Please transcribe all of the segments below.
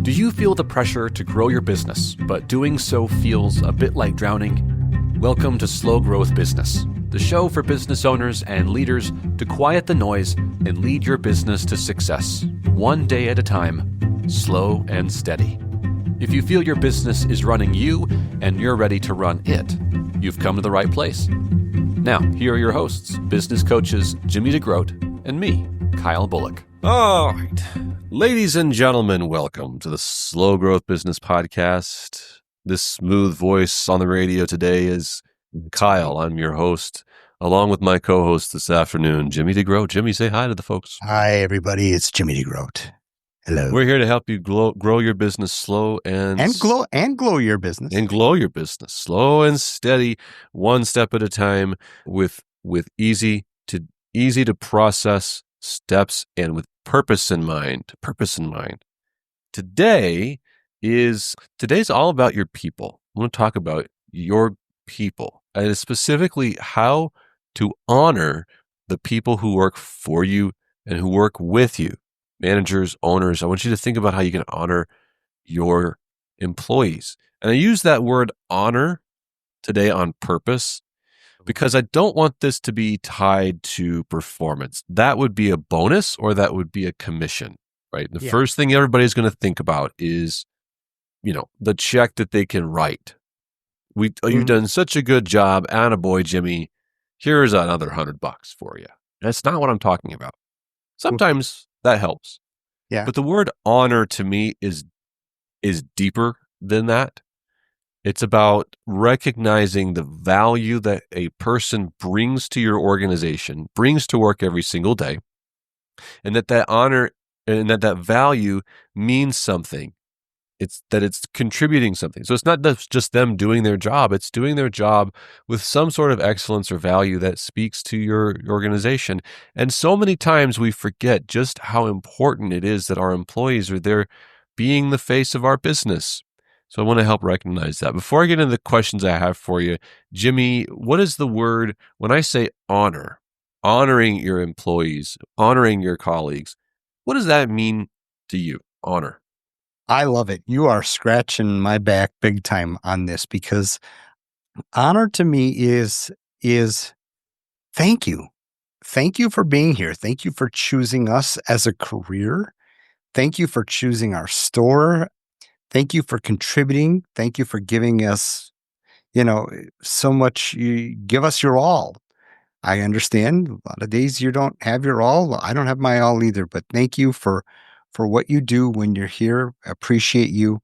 Do you feel the pressure to grow your business, but doing so feels a bit like drowning? Welcome to Slow Growth Business, the show for business owners and leaders to quiet the noise and lead your business to success, one day at a time, slow and steady. If you feel your business is running you and you're ready to run it, you've come to the right place. Now, here are your hosts, business coaches Jimmy DeGroat and me, Kyle Bullock. All right. Ladies and gentlemen, welcome to the Slow Growth Business Podcast. This smooth voice on the radio today is Kyle. I'm your host, along with my co-host this afternoon, Jimmy DeGroat. Jimmy, say hi to the folks. Hi, everybody. It's Jimmy DeGroat. Hello. We're here to help you grow your business slow and glow your business. And glow your business slow and steady, one step at a time, with easy to process steps and with purpose in mind. Today's all about your people. I want to talk about your people, and specifically how to honor the people who work for you and who work with you. Managers, owners, I want you to think about how you can honor your employees. And I use that word honor today on purpose because I don't want this to be tied to performance. That would be a bonus or that would be a commission, right? The first thing everybody's going to think about is, the check that they can write. You've done such a good job. Attaboy, Jimmy. Here's another $100 for you. That's not what I'm talking about. Sometimes that helps. Yeah. But the word honor to me is deeper than that. It's about recognizing the value that a person brings to your organization, brings to work every single day, and that honor and that value means something. It's contributing something. So it's not just them doing their job. It's doing their job with some sort of excellence or value that speaks to your organization. And so many times we forget just how important it is that our employees are there being the face of our business. So I want to help recognize that. Before I get into the questions I have for you, Jimmy, what is the word when I say honor, honoring your employees, honoring your colleagues? What does that mean to you, honor? I love it. You are scratching my back big time on this because honor to me is thank you. Thank you for being here. Thank you for choosing us as a career. Thank you for choosing our store. Thank you for contributing. Thank you for giving us, so much. You give us your all. I understand a lot of days you don't have your all. I don't have my all either, but thank you for what you do when you're here. Appreciate you.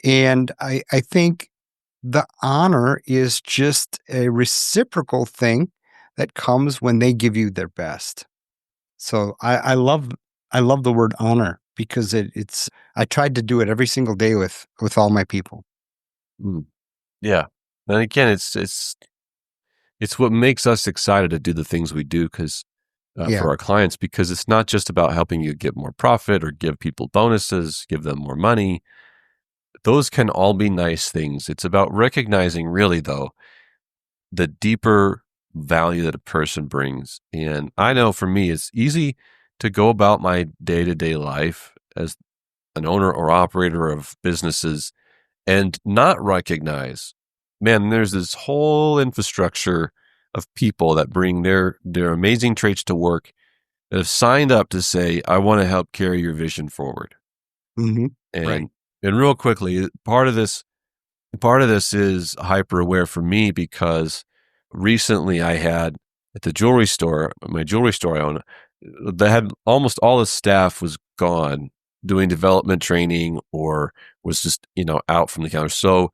And I think the honor is just a reciprocal thing that comes when they give you their best. So I love the word honor because I tried to do it every single day with all my people. Yeah. And again, it's what makes us excited to do the things we do for our clients, because it's not just about helping you get more profit or give people bonuses, give them more money. Those can all be nice things. It's about recognizing really, though, the deeper value that a person brings. And I know for me, it's easy to go about my day-to-day life as an owner or operator of businesses and not recognize, man, there's this whole infrastructure of people that bring their amazing traits to work that have signed up to say, I want to help carry your vision forward. Mm-hmm. And real quickly, part of this is hyper aware for me because recently I had at the jewelry store, my jewelry store I own, they had almost all the staff was gone doing development training or was just, out from the counter. So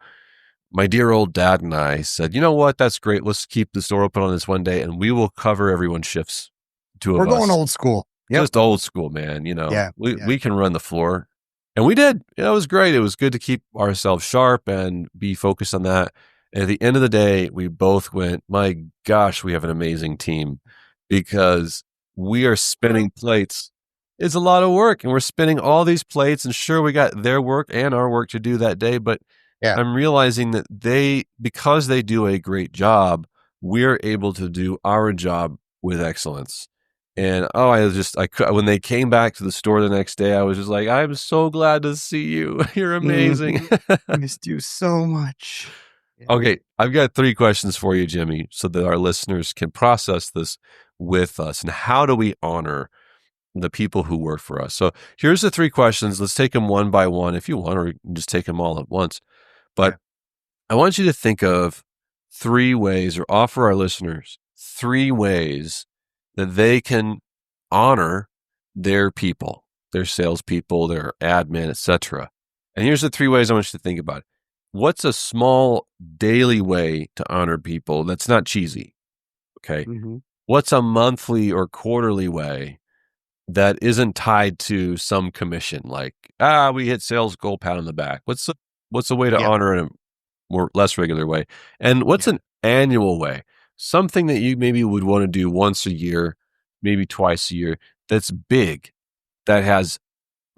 my dear old dad and I said, you know what? That's great. Let's keep the store open on this one day and we will cover everyone's shifts. We're going old school. Just old school, man. We can run the floor. And we did. It was great. It was good to keep ourselves sharp and be focused on that. And at the end of the day, we both went, my gosh, we have an amazing team because we are spinning plates. It's a lot of work and we're spinning all these plates, and sure, we got their work and our work to do that day, but I'm realizing that because they do a great job, we're able to do our job with excellence. And when they came back to the store the next day, I was just like, I'm so glad to see you. You're amazing. Missed you so much. Yeah. Okay, I've got 3 questions for you, Jimmy, so that our listeners can process this with us. And how do we honor the people who work for us? So here's the 3 questions. Let's take them one by one if you want, or you can just take them all at once. But Okay. I want you to think of 3 ways, or offer our listeners 3 ways that they can honor their people, their salespeople, their admin, etc. And here's the 3 ways I want you to think about it. What's a small daily way to honor people that's not cheesy? Okay. Mm-hmm. What's a monthly or quarterly way that isn't tied to some commission? Like, we hit sales goal, pat on the back. What's a way to Yeah. honor in a more less regular way? And what's an annual way? Something that you maybe would want to do once a year, maybe twice a year, that's big, that has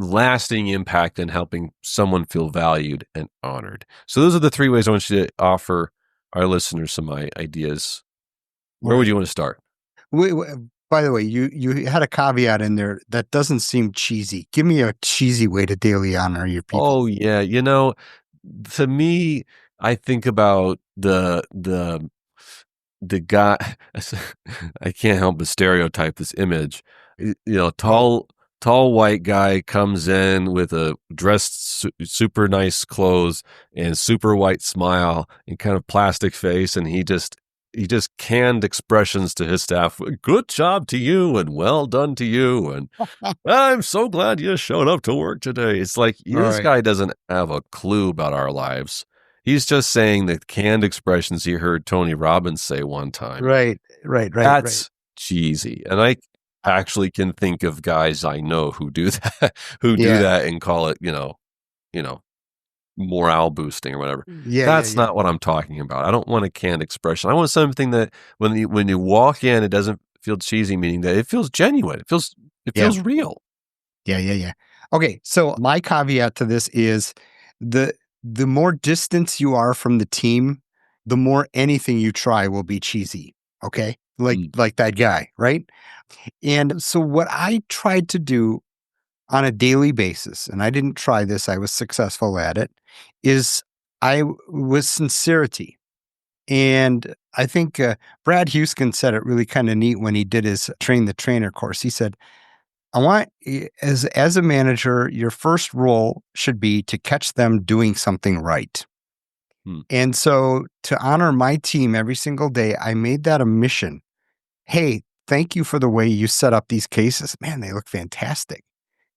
lasting impact in helping someone feel valued and honored. So those are the 3 ways I want you to offer our listeners some ideas. Where would you want to start? By the way, you had a caveat in there that doesn't seem cheesy. Give me a cheesy way to daily honor your people. Oh yeah, to me, I think about the guy. I can't help but stereotype this image. Tall white guy comes in with a dressed super nice clothes and super white smile and kind of plastic face, and he just canned expressions to his staff. Good job to you, and well done to you, and I'm so glad you showed up to work today. It's like this guy doesn't have a clue about our lives. He's just saying the canned expressions he heard Tony Robbins say one time. Right. That's cheesy. And I actually can think of guys I know who do that, do that and call it, morale boosting or whatever. That's not what I'm talking about. I don't want a canned expression. I want something that when you walk in, it doesn't feel cheesy, meaning that it feels genuine. It feels real. Yeah. Okay, so my caveat to this is the more distance you are from the team, the more anything you try will be cheesy. Okay, like that guy, right? And so what I tried to do on a daily basis, and I didn't try this, I was successful at it, is I was sincerity. And I think Brad Houston said it really kind of neat when he did his Train the Trainer course. He said, I want, as a manager, your first role should be to catch them doing something right. And so to honor my team every single day, I made that a mission. Hey, thank you for the way you set up these cases. Man, they look fantastic.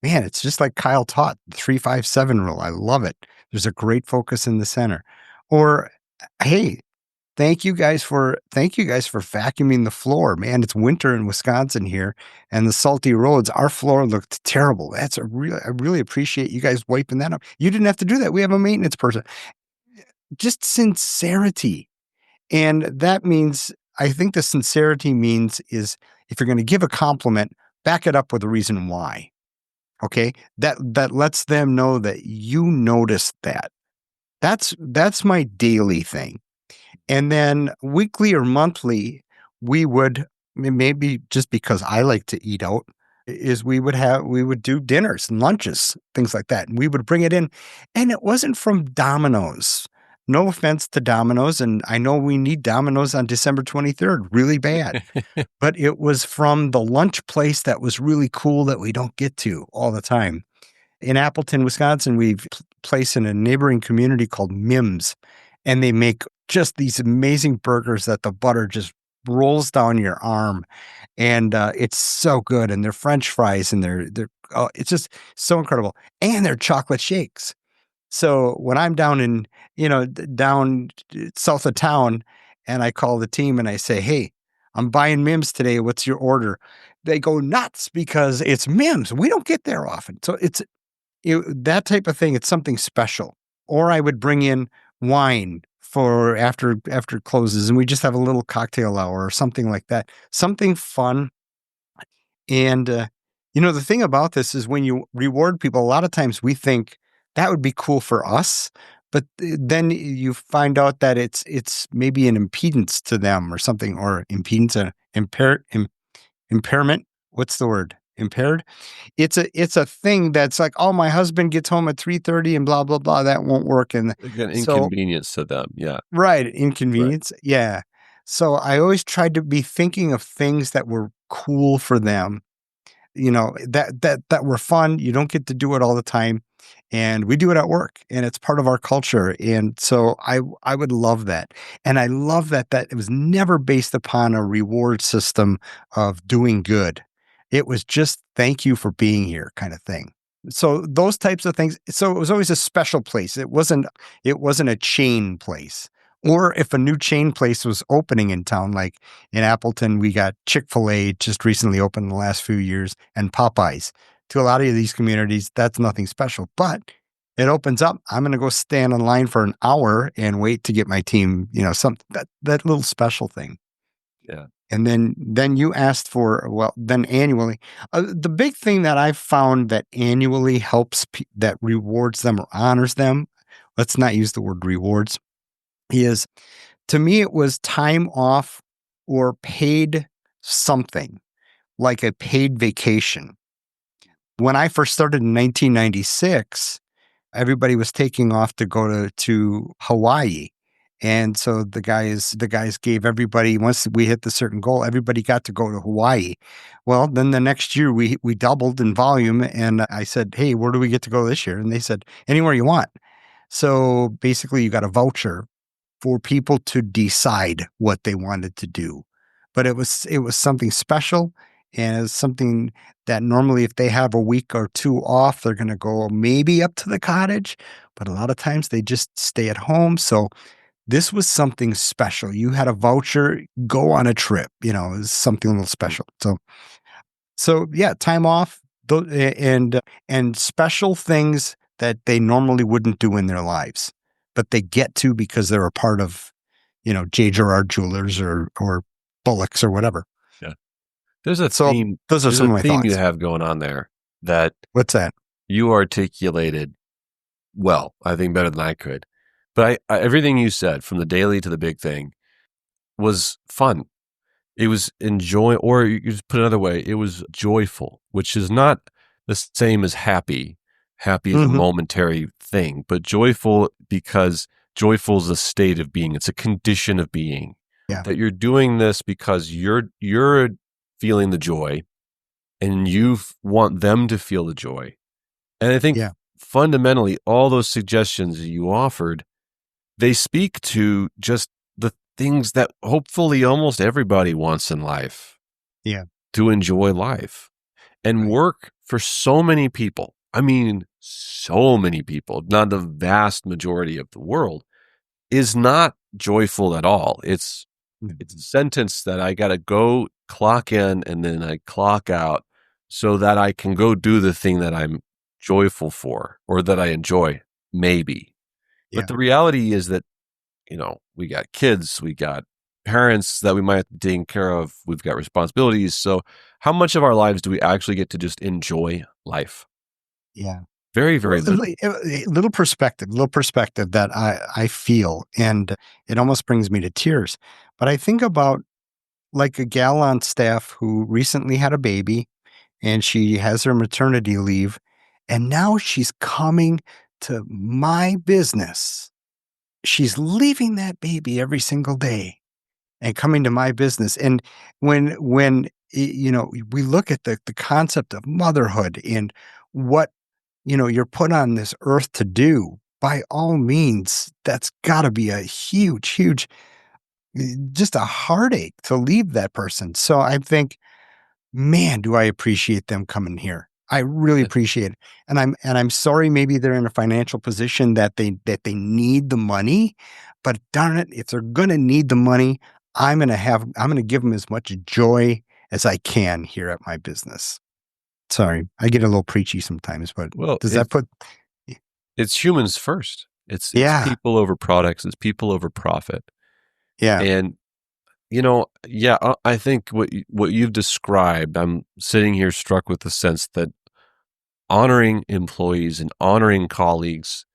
Man, it's just like Kyle taught, the 3-5-7 rule. I love it. There's a great focus in the center. Or, hey, thank you guys for vacuuming the floor. Man, it's winter in Wisconsin here and the salty roads. Our floor looked terrible. I really appreciate you guys wiping that up. You didn't have to do that. We have a maintenance person. Just sincerity. And that means, I think the sincerity means is if you're going to give a compliment, back it up with a reason why. Okay? That lets them know that you noticed that. That's my daily thing. And then weekly or monthly, we would, maybe just because I like to eat out, is we would do dinners and lunches, things like that. And we would bring it in. And it wasn't from Domino's. No offense to Domino's. And I know we need Domino's on December 23rd, really bad. But it was from the lunch place that was really cool that we don't get to all the time. In Appleton, Wisconsin, we've placed in a neighboring community called Mims. And they make just these amazing burgers that the butter just rolls down your arm. And it's so good. And their French fries and it's just so incredible. And their chocolate shakes. So when I'm down south of town and I call the team and I say, hey, I'm buying Mims today. What's your order? They go nuts because it's Mims. We don't get there often. So it's that type of thing. It's something special. Or I would bring in wine for after it closes and we just have a little cocktail hour or something like that. Something fun. And, the thing about this is when you reward people, a lot of times we think that would be cool for us, but then you find out that it's maybe an impedance to them or something, or impedance, impairment, what's the word? Impaired? It's a thing that's like, oh, my husband gets home at 3:30 and blah, blah, blah. That won't work. And Like an so, inconvenience to them. Yeah. right, Right. inconvenience. Yeah. So I always tried to be thinking of things that were cool for them, that were fun. You don't get to do it all the time. And we do it at work and it's part of our culture. And so I would love that. And I love that it was never based upon a reward system of doing good. It was just thank you for being here kind of thing. So those types of things. So it was always a special place. It wasn't a chain place. Or if a new chain place was opening in town, like in Appleton, we got Chick-fil-A just recently opened in the last few years and Popeyes. To a lot of these communities, that's nothing special, but it opens up. I'm going to go stand in line for an hour and wait to get my team, that little special thing. Yeah. And then you asked for, well, then annually. The big thing that I've found that annually helps that rewards them or honors them, let's not use the word rewards, is to me, it was time off or paid something like a paid vacation. When I first started in 1996, everybody was taking off to go to Hawaii. And so the guys gave everybody, once we hit the certain goal, everybody got to go to Hawaii. Well, then the next year we doubled in volume and I said, "Hey, where do we get to go this year?" And they said, "Anywhere you want." So basically you got a voucher for people to decide what they wanted to do. But it was something special and it's something that normally if they have a week or two off, they're going to go maybe up to the cottage, but a lot of times they just stay at home. So this was something special. You had a voucher, go on a trip, it was something a little special. So yeah, time off and special things that they normally wouldn't do in their lives, but they get to because they're a part of, J. Gerard Jewelers or Bullock's or whatever. Yeah. There's a So theme. those are There's some a of my theme you thoughts. have going on there that What's that? you articulated well, I think better than I could. But everything you said, from the daily to the big thing, was fun. It was enjoy, or you could just put it another way, it was joyful, which is not the same as happy. Happy is a Mhm. momentary thing, but joyful because joyful is a state of being. It's a condition of being. Yeah. That you're doing this because you're feeling the joy, and you want them to feel the joy. And I think Yeah. fundamentally, all those suggestions you offered, they speak to just the things that hopefully almost everybody wants in life, Yeah. to enjoy life and Right. work for so many people. I mean, so many people, not the vast majority of the world, is not joyful at all. It's a Mhm. sentence that I got to go clock in and then I clock out so that I can go do the thing that I'm joyful for or that I enjoy, maybe. But Yeah. the reality is that, we got kids, we got parents that we might have to take care of, we've got responsibilities. So, how much of our lives do we actually get to just enjoy life? Yeah. Very, Well, very little. a little perspective that I feel, and it almost brings me to tears. But I think about like a gal on staff who recently had a baby and she has her maternity leave, and now she's coming to my business. She's leaving that baby every single day and coming to my business. And we look at the concept of motherhood and what you're put on this earth to do, by all means, that's got to be a huge, huge, just a heartache to leave that person. So I think, man, do I appreciate them coming here. I really Yeah. appreciate it. And I'm sorry maybe they're in a financial position that they need the money, but darn it, if they're going to need the money, I'm going to give them as much joy as I can here at my business. Sorry, I get a little preachy sometimes, but Well, does that put it's humans first. It's Yeah, people over products, it's people over profit. yeah, And yeah, I think what you've described, I'm sitting here struck with the sense that honoring employees and honoring colleagues,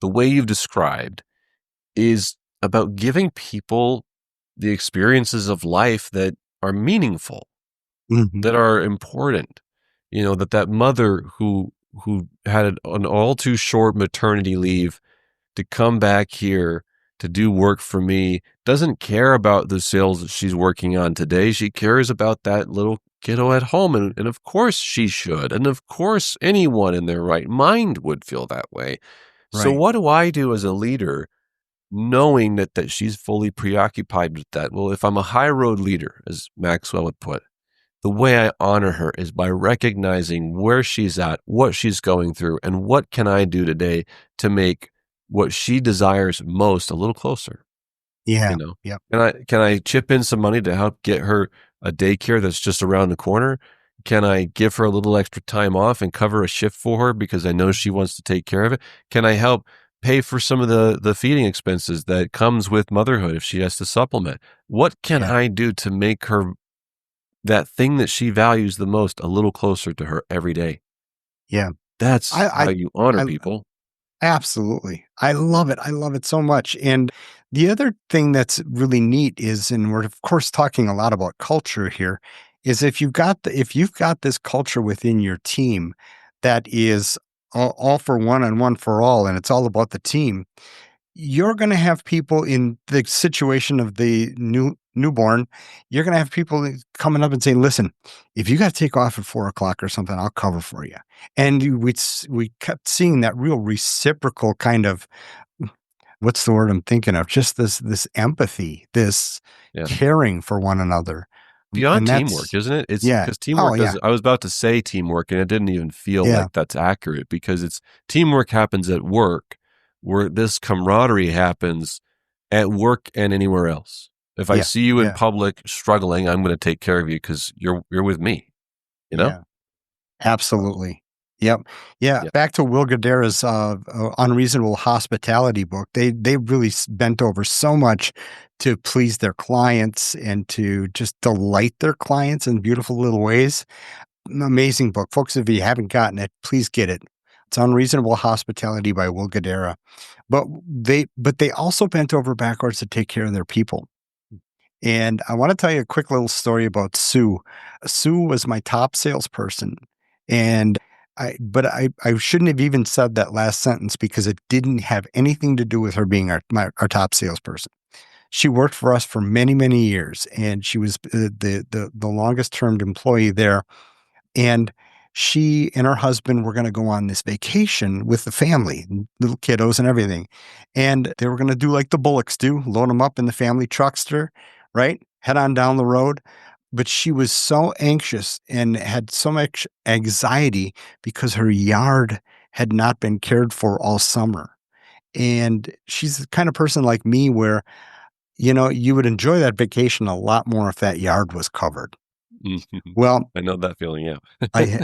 the way you've described, is about giving people the experiences of life that are meaningful. Mhm. that are important. That mother who had an all too short maternity leave to come back here to do work for me doesn't care about the sales that she's working on today. She cares about that little kiddo at home. And of course she should. And of course anyone in their right mind would feel that way. So Right. what do I do as a leader knowing that she's fully preoccupied with that? Well, if I'm a high road leader, as Maxwell would put, the way I honor her is by recognizing where she's at, what she's going through, and what can I do today to make what she desires most a little closer, Yeah. you know? Yep. Can I chip in some money to help get her a daycare that's just around the corner? Can I give her a little extra time off and cover a shift for her because I know she wants to take care of it? Can I help pay for some of the feeding expenses that comes with motherhood if she has to supplement? What can Yeah. I do to make her that thing that she values the most a little closer to her every day? Yeah. That's I how you honor I people. Absolutely. I love it. I love it so much. And the other thing that's really neat is, and we're of course talking a lot about culture here, is if you've got this culture within your team that is all for one and one for all, and it's all about the team, you're going to have people in the situation of the newborn. You're going to have people coming up and saying, "Listen, if you got to take off at 4 o'clock or something, I'll cover for you." And we kept seeing that real reciprocal kind of, what's the word I'm thinking of? Just this empathy, this Yeah. caring for one another, Beyond and teamwork, that's isn't it? It's yeah. because Oh teamwork yeah, doesn't I was about to say teamwork, and it didn't even feel yeah, like that's accurate because it's teamwork happens at work, where this camaraderie happens at work and anywhere else. If I yeah, see you in yeah, public struggling, I'm gonna take care of you because you're with me, you know? yeah. Absolutely. Yep. Yeah. Yeah. Back to Will Guidera's Unreasonable Hospitality book. They really bent over so much to please their clients and to just delight their clients in beautiful little ways. Amazing book, folks. If you haven't gotten it, please get it. It's Unreasonable Hospitality by Will Guidera. But they also bent over backwards to take care of their people. And I want to tell you a quick little story about Sue. Sue was my top salesperson. And I shouldn't have even said that last sentence because it didn't have anything to do with her being our top salesperson. She worked for us for many, many years, and she was the longest termed employee there. And she and her husband were going to go on this vacation with the family, little kiddos and everything. And they were going to do like the Bullocks do, load them up in the family truckster, right? Head on down the road. But she was so anxious and had so much anxiety because her yard had not been cared for all summer. And she's the kind of person like me where, you would enjoy that vacation a lot more if that yard was covered. Mhm. Well, I know that feeling, yeah.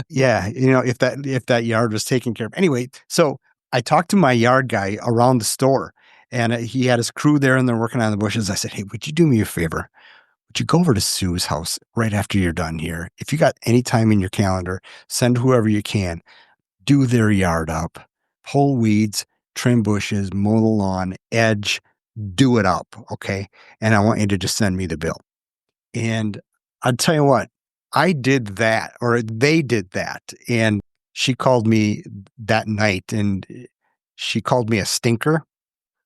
yeah, if that yard was taken care of. Anyway, so I talked to my yard guy around the store, and he had his crew there, and they're working on the bushes. I said, "Hey, would you do me a favor? Would you go over to Sue's house right after you're done here? If you got any time in your calendar, send whoever you can. Do their yard up, pull weeds, trim bushes, mow the lawn, edge, do it up, okay? And I want you to just send me the bill." And I'd tell you what, I did that, or they did that. And she called me that night, and she called me a stinker.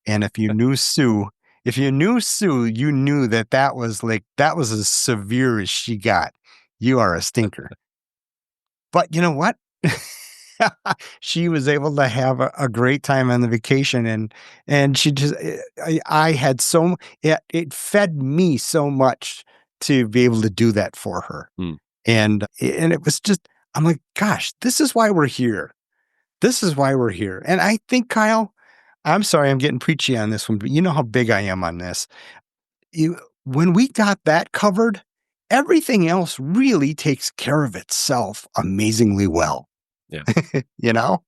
And if you knew Sue, you knew that was as severe as she got. You are a stinker. But you know what? She was able to have a great time on the vacation, and she just I had it fed me so much to be able to do that for her. Mm. And it was just, I'm like, gosh, this is why we're here. This is why we're here. And I think, Kyle, I'm sorry I'm getting preachy on this one, but you know how big I am on this. When we got that covered, everything else really takes care of itself amazingly well. Yeah. You know?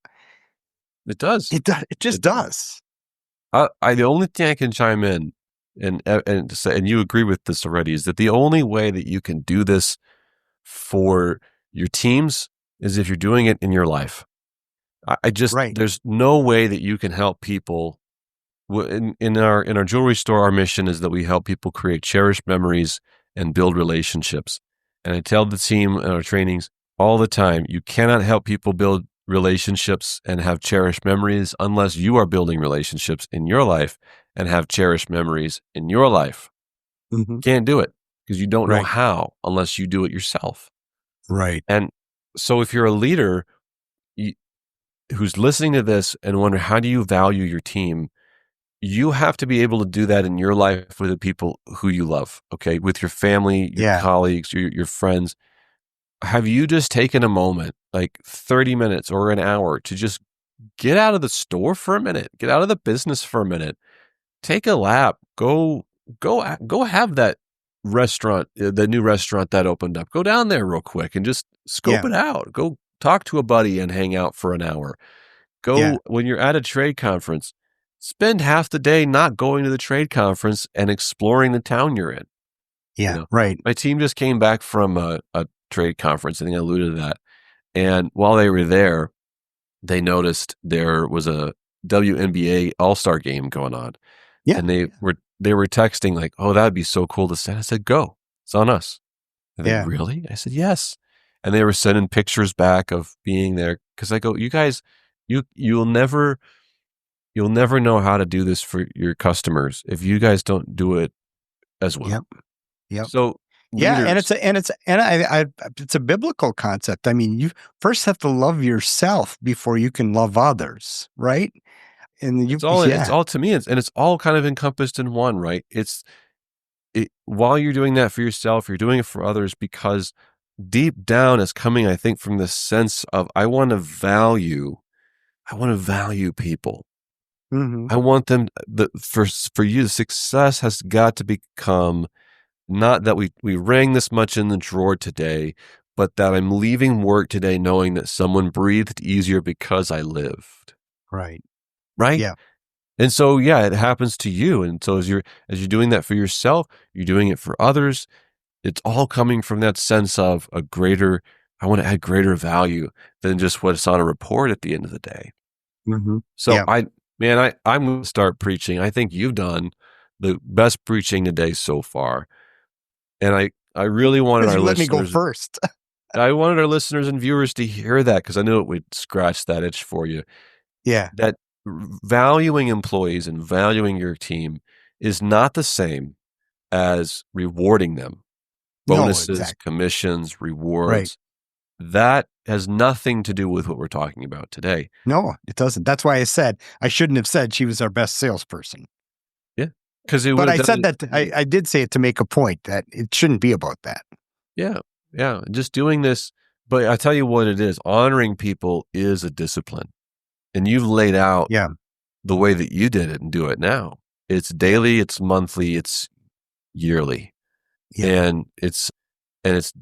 It does. It just It does. does. The only thing I can chime in and to say, and you agree with this already, is that the only way that you can do this for your teams is if you're doing it in your life. I just Right. there's no way that you can help people. In our jewelry store. Our mission is that we help people create cherished memories and build relationships. and I tell the team in our trainings all the time, you cannot help people build relationships and have cherished memories unless you are building relationships in your life and have cherished memories in your life. Hmm. Can't do it because you don't know Right. how unless you do it yourself. Right. And so if you're a leader you, who's listening to this and wonder, how do you value your team? You have to be able to do that in your life with the people who you love, okay? With your family, your Yeah. colleagues, your friends. Have you just taken a moment, like 30 minutes or an hour, to just get out of the store for a minute, get out of the business for a minute, take a lap, go have that restaurant, the new restaurant that opened up. Go down there real quick and just scope Yeah. it out. Go talk to a buddy and hang out for an hour. Yeah. Go when you're at a trade conference, spend half the day not going to the trade conference and exploring the town you're in. You Yeah. know, Right. my team just came back from a trade conference. I think I alluded to that. And while they were there, they noticed there was a WNBA All-Star game going on. Yeah. And they were texting like, "Oh, that'd be so cool to send." I said, "Go. It's on us." And they, Yeah. "Really?" I said, "Yes." And they were sending pictures back of being there because I go, "You guys, you'll never know how to do this for your customers if you guys don't do it as well." Yep. Yep. So Yeah, and leaders, it's a biblical concept. I mean, you first have to love yourself before you can love others, right? And you, it's yeah, all to me, it's all kind of encompassed in one, right? While you're doing that for yourself, you're doing it for others because deep down it's coming, I think, from the sense of I want to value people. hmm, I want them for you, the success has got to become not that we rang this much in the drawer today, but that I'm leaving work today knowing that someone breathed easier because I lived. right, Right? yeah, And so, yeah, it happens to you. And so as you're doing that for yourself, you're doing it for others. It's all coming from that sense of I want to add greater value than just what's on a report at the end of the day. hmm, So yeah. I'm going to start preaching. I think you've done the best preaching today so far. And I really wanted Because our you let me go listeners, first. I wanted our listeners and viewers to hear that because I knew it would scratch that itch for you. Yeah, That valuing employees and valuing your team is not the same as rewarding them. no, Bonuses, exactly, commissions, right. rewards. That has nothing to do with what we're talking about today. No, it doesn't. That's why I said I shouldn't have said she was our best salesperson. Yeah. Because it would But have I done said it. that I did say it to make a point that it shouldn't be about that. Yeah. Yeah. Just doing this. But I tell you what it is, honoring people is a discipline. And you've laid out Yeah, the way that you did it and do it now. It's yeah, daily, it's monthly, it's yearly. yeah, And it's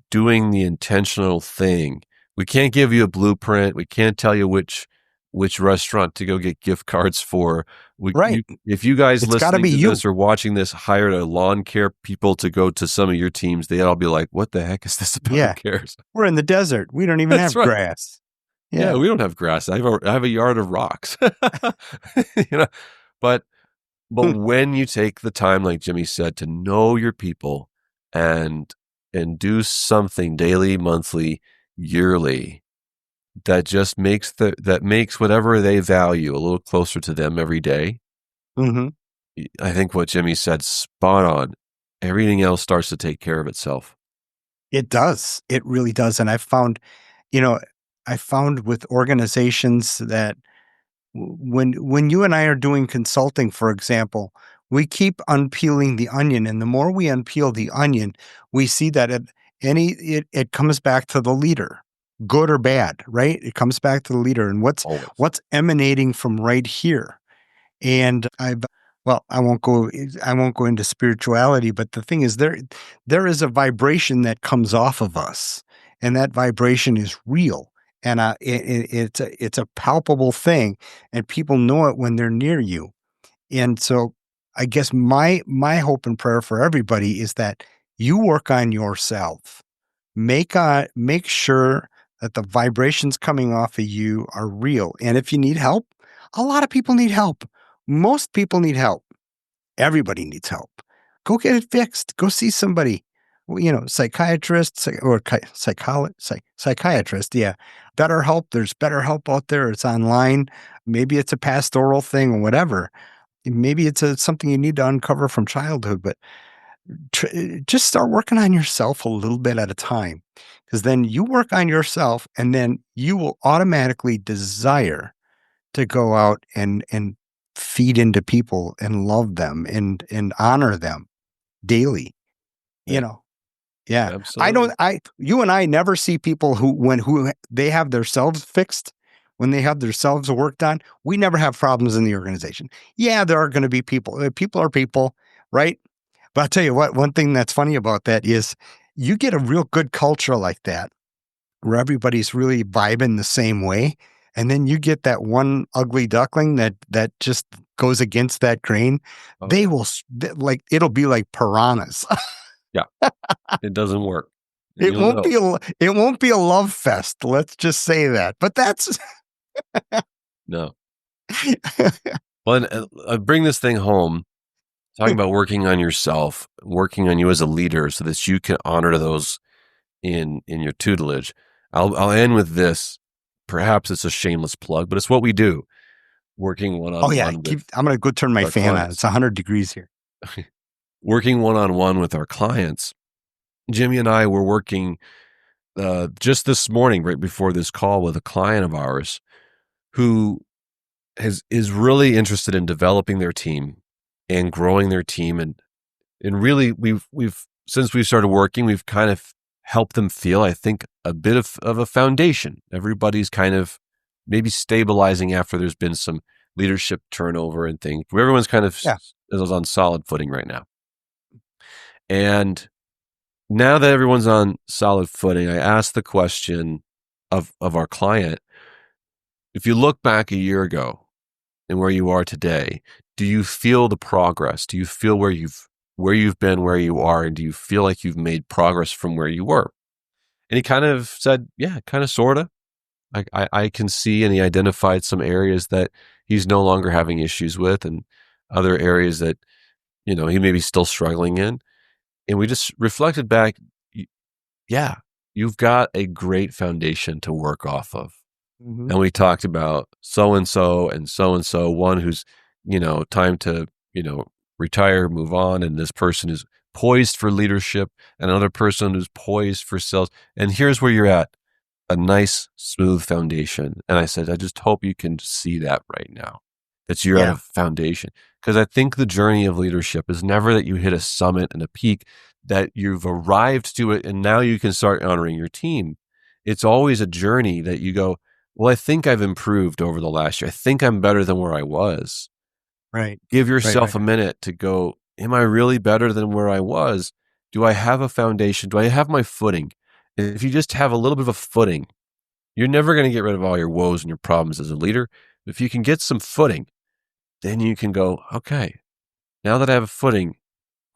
doing the intentional thing. We can't give you a blueprint. We can't tell you which restaurant to go get gift cards for. right. If you guys It's got to listening be to you. this or watching this hired a lawn care people to go to some of your teams, they'd all be like, "What the heck is this about? Who Yeah, cares?" we're in the desert. We don't even That's have right. grass. Yeah, Yeah. we don't have grass. I have a yard of rocks. you know, but but when you take the time, like Jimmy said, to know your people and do something daily, monthly, yearly, that makes whatever they value a little closer to them every day. Hmm. I think what Jimmy said, spot on. Everything else starts to take care of itself. It does. It really does. And you know, I found with organizations that when you and I are doing consulting, for example, we keep unpeeling the onion, and the more we unpeel the onion, we see that it comes back to the leader, good or bad, right? It comes back to the leader and Always. what's emanating from right here. And well, I won't go into spirituality, but the thing is there is a vibration that comes off of us, and that vibration is real. And it's a palpable thing, and people know it when they're near you. And so I guess my hope and prayer for everybody is that you work on yourself. Make sure that the vibrations coming off of you are real. And if you need help, a lot of people need help. Most people need help. Everybody needs help. Go get it fixed. Go see somebody. psychiatrists or psychiatrist. Yeah. BetterHelp. There's BetterHelp out there. It's online. Maybe it's a pastoral thing or whatever. Maybe it's something you need to uncover from childhood, but just start working on yourself a little bit at a time, because then you work on yourself and then you will automatically desire to go out and feed into people and love them and honor them daily, you Right. know. Yeah. Absolutely. You and I never see people who they have themselves fixed, when they have themselves worked on. We never have problems in the organization. Yeah, there are going to be people. People are people, right? But I'll tell you what, one thing that's funny about that is you get a real good culture like that, where everybody's really vibing the same way. And then you get that one ugly duckling that just goes against that grain. Oh, They yeah. will it'll be like piranhas. Yeah. It doesn't work. And It you'll won't know. be it won't be a love fest. Let's just say that. But that's No. Well, and I bring this thing home, talking about working on yourself, working on you as a leader so that you can honor those in your tutelage. I'll end with this. Perhaps it's a shameless plug, but it's what we do, working oh yeah. one-on-one with I'm gonna go turn my our fan on. It's clients. 100 degrees here. Working one-on-one with our clients. Jimmy and I were working just this morning, right before this call, with a client of ours who is really interested in developing their team and growing their team, and really we've since we started working, we've kind of helped them feel, I think, a bit of a foundation. Everybody's kind of maybe stabilizing after there's been some leadership turnover and things. Everyone's kind of Yeah. is on solid footing right now. And now that everyone's on solid footing, I asked the question of our client, if you look back a year ago and where you are today, do you feel the progress? Do you feel where you've been, where you are, and do you feel like you've made progress from where you were? And he kind of said, yeah, kind of, sort of. I can see, and he identified some areas that he's no longer having issues with, and other areas that, he may be still struggling in. And we just reflected back, yeah, you've got a great foundation to work off of. Mhm. And we talked about so and so, one who's, time to, retire, move on. And this person is poised for leadership, and another person who's poised for sales. And here's where you're at, a nice, smooth foundation. And I said, I just hope you can see that right now, that you're at Yeah. a foundation. Because I think the journey of leadership is never that you hit a summit and a peak, that you've arrived to it and now you can start honoring your team. It's always a journey that you go, well, I think I've improved over the last year. I think I'm better than where I was. Right. Give Right. yourself Right. a minute to go, am I really better than where I was? Do I have a foundation? Do I have my footing? And if you just have a little bit of a footing, you're never going to get rid of all your woes and your problems as a leader. If you can get some footing, then you can go, okay, now that I have a footing,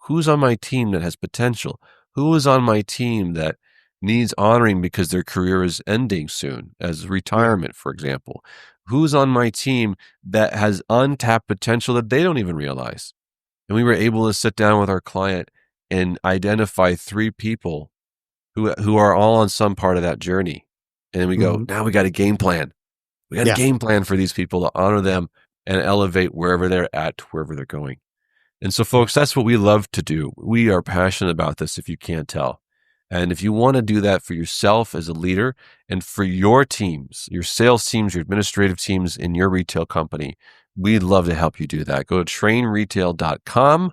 who's on my team that has potential? Who is on my team that needs honoring because their career is ending soon, as Yeah. retirement, for example? Who's on my team that has untapped potential that they don't even realize? And we were able to sit down with our client and identify 3 people who are all on some part of that journey. And then we go, Mhm. now we got a game plan. We got a Yeah. game plan for these people to honor them and elevate wherever they're at, wherever they're going. And so, folks, that's what we love to do. We are passionate about this, if you can't tell. And if you want to do that for yourself as a leader and for your teams, your sales teams, your administrative teams in your retail company, we'd love to help you do that. Go to trainretail.com.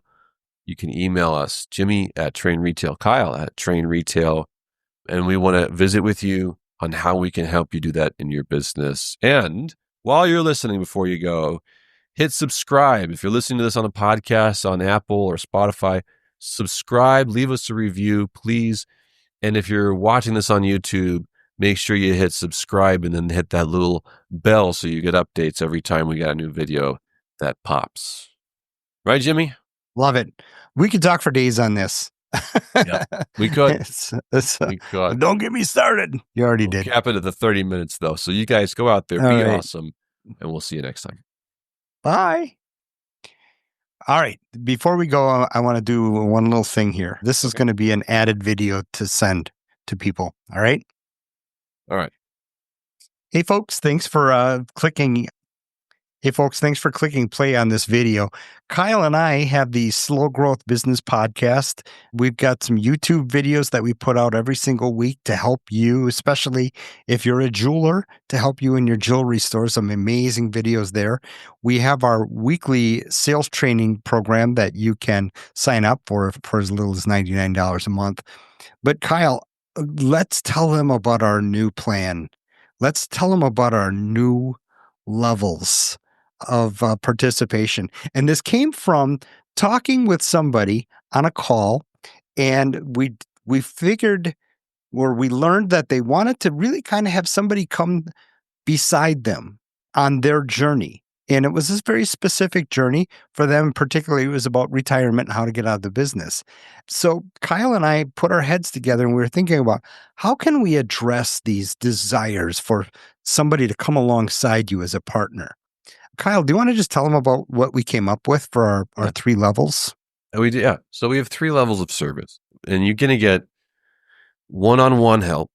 You can email us, Jimmy at trainretail, Kyle at trainretail, and we want to visit with you on how we can help you do that in your business. And while you're listening, before you go, hit subscribe. If you're listening to this on a podcast on Apple or Spotify, subscribe, leave us a review, please. And if you're watching this on YouTube, make sure you hit subscribe and then hit that little bell so you get updates every time we got a new video that pops. Right, Jimmy? Love it. We could talk for days on this. Yep, we could. It's, We could. don't get me started. You already We'll did. cap it at the 30 minutes, though. So you guys go out there, All be right. awesome, and we'll see you next time. Bye. All right. Before we go, I want to do one little thing here. This is going to be an added video to send to people. All right. All right. Hey, folks, thanks for clicking. Hey, folks, thanks for clicking play on this video. Kyle and I have the Slow Growth Business Podcast. We've got some YouTube videos that we put out every single week to help you, especially if you're a jeweler, to help you in your jewelry store. Some amazing videos there. We have our weekly sales training program that you can sign up for as little as $99 a month. But Kyle, let's tell them about our new plan. Let's tell them about our new levels of participation. And this came from talking with somebody on a call, and we figured, or we learned that they wanted to really kind of have somebody come beside them on their journey. And it was this very specific journey for them. Particularly, it was about retirement and how to get out of the business. So Kyle and I put our heads together, and we were thinking about how can we address these desires for somebody to come alongside you as a partner. Kyle, do you want to just tell them about what we came up with for our 3 levels? We do, yeah. So we have 3 levels of service, and you're going to get one-on-one help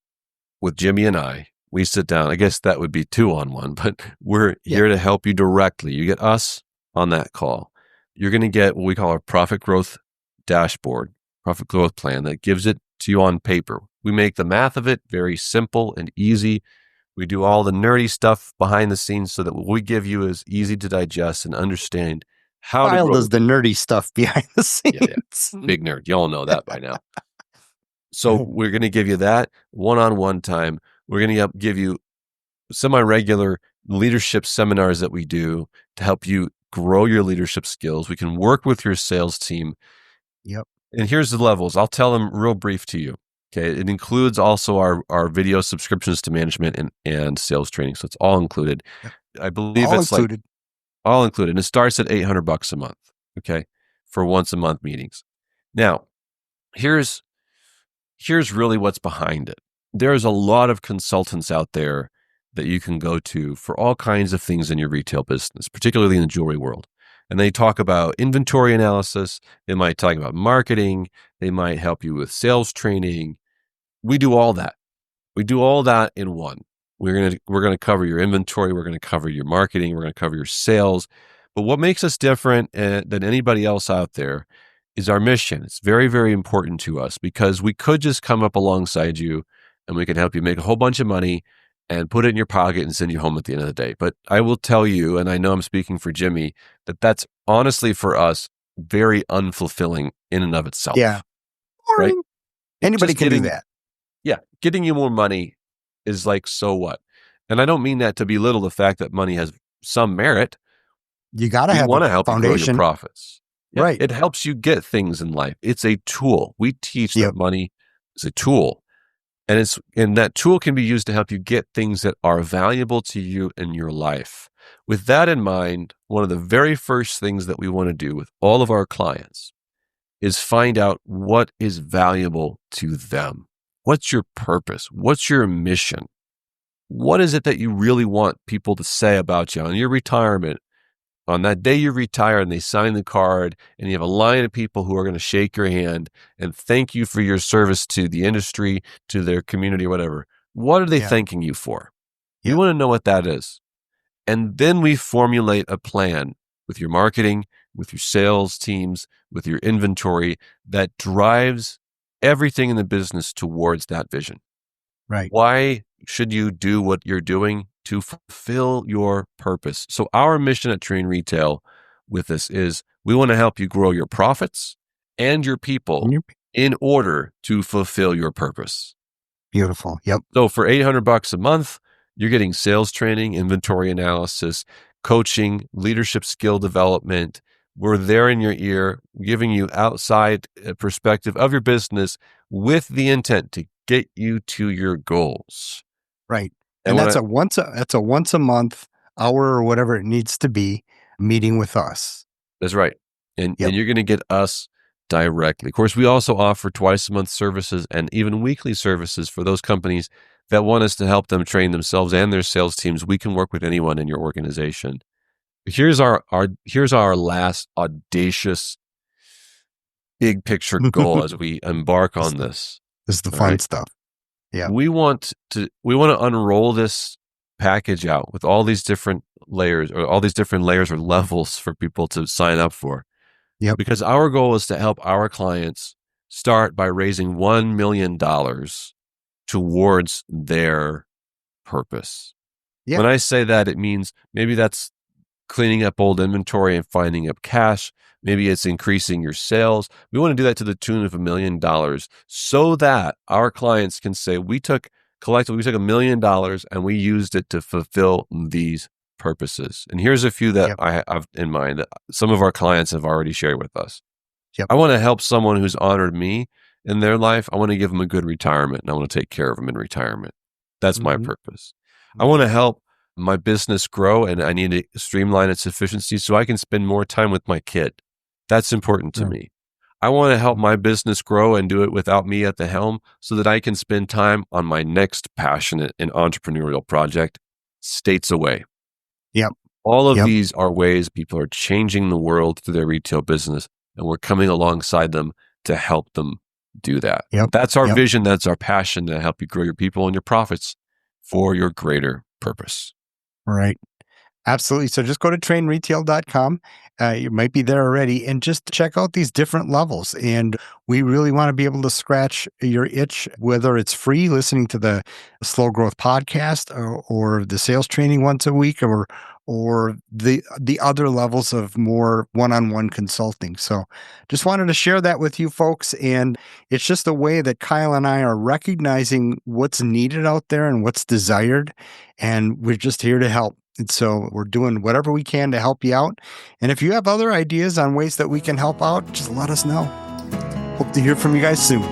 with Jimmy and I. We sit down. I guess that would be 2-on-1, but we're here to help you directly. You get us on that call. You're going to get what we call our profit growth dashboard, profit growth plan that gives it to you on paper. We make the math of it very simple and easy. We do all the nerdy stuff behind the scenes so that what we give you is easy to digest and understand how Kyle to grow. does the nerdy stuff behind the scenes. Yeah. Big nerd. You all know that by now. So we're going to give you that one-on-one time. We're going to give you semi-regular leadership seminars that we do to help you grow your leadership skills. We can work with your sales team. Yep. And here's the levels. I'll tell them real brief to you. Okay. It includes also our video subscriptions to management and sales training. So it's all included. Yep. I believe all it's included. All included. And it starts at $800 a month. Okay. For once a month meetings. Now, here's really what's behind it. There's a lot of consultants out there that you can go to for all kinds of things in your retail business, particularly in the jewelry world. And they talk about inventory analysis. They might talk about marketing. They might help you with sales training. We do all that. We do all that in one. We're going to cover your inventory. We're going to cover your marketing. We're going to cover your sales. But what makes us different than anybody else out there is our mission. It's very, very important to us because we could just come up alongside you and we can help you make a whole bunch of money and put it in your pocket and send you home at the end of the day. But I will tell you, and I know I'm speaking for Jimmy, that that's honestly for us very unfulfilling in and of itself. Yeah. Right? Anybody can do that. Yeah. Getting you more money is like, so what? And I don't mean that to belittle the fact that money has some merit. You got to have a help foundation. You grow your profits. Yeah, right. It helps you get things in life. It's a tool. We teach that money is a tool. And that tool can be used to help you get things that are valuable to you in your life. With that in mind, one of the very first things that we want to do with all of our clients is find out what is valuable to them. What's your purpose? What's your mission? What is it that you really want people to say about you on your retirement? On that day you retire and they sign the card and you have a line of people who are going to shake your hand and thank you for your service to the industry, to their community, or whatever. What are they thanking you for? You want to know what that is. And then we formulate a plan with your marketing, with your sales teams, with your inventory that drives everything in the business towards that vision. Right. Why should you do what you're doing? To fulfill your purpose. So our mission at Train Retail with this is we want to help you grow your profits and your people in order to fulfill your purpose. Beautiful. Yep. So for $800 a month, you're getting sales training, inventory analysis, coaching, leadership skill development. We're there in your ear, giving you outside perspective of your business with the intent to get you to your goals. Right. And that's a once a month, hour or whatever it needs to be, meeting with us. That's right. And you're going to get us directly. Of course, we also offer twice a month services and even weekly services for those companies that want us to help them train themselves and their sales teams. We can work with anyone in your organization. Here's our last audacious big picture goal as we embark on this. This is the All fun right? stuff. Yeah. We want to unroll this package out with all these different layers or levels for people to sign up for. Yep. Because our goal is to help our clients start by raising $1 million towards their purpose. Yep. When I say that, it means maybe that's cleaning up old inventory and finding up cash. Maybe it's increasing your sales. We want to do that to the tune of $1 million so that our clients can say, we took $1 million and we used it to fulfill these purposes. And here's a few that I have in mind that some of our clients have already shared with us. Yep. I want to help someone who's honored me in their life. I want to give them a good retirement, and I want to take care of them in retirement. That's my purpose. I want to help my business grow, and I need to streamline its efficiency so I can spend more time with my kid. That's important to me. I want to help my business grow and do it without me at the helm so that I can spend time on my next passionate and entrepreneurial project states away. Yep. All of these are ways people are changing the world through their retail business, and we're coming alongside them to help them do that. Yep. That's our vision. That's our passion to help you grow your people and your profits for your greater purpose. Right. Absolutely. So just go to trainretail.com. You might be there already, and just check out these different levels. And we really want to be able to scratch your itch, whether it's free listening to the Slow Growth podcast or the sales training once a week or the other levels of more one-on-one consulting. So just wanted to share that with you folks. And it's just a way that Kyle and I are recognizing what's needed out there and what's desired. And we're just here to help. And so we're doing whatever we can to help you out. And if you have other ideas on ways that we can help out, just let us know. Hope to hear from you guys soon.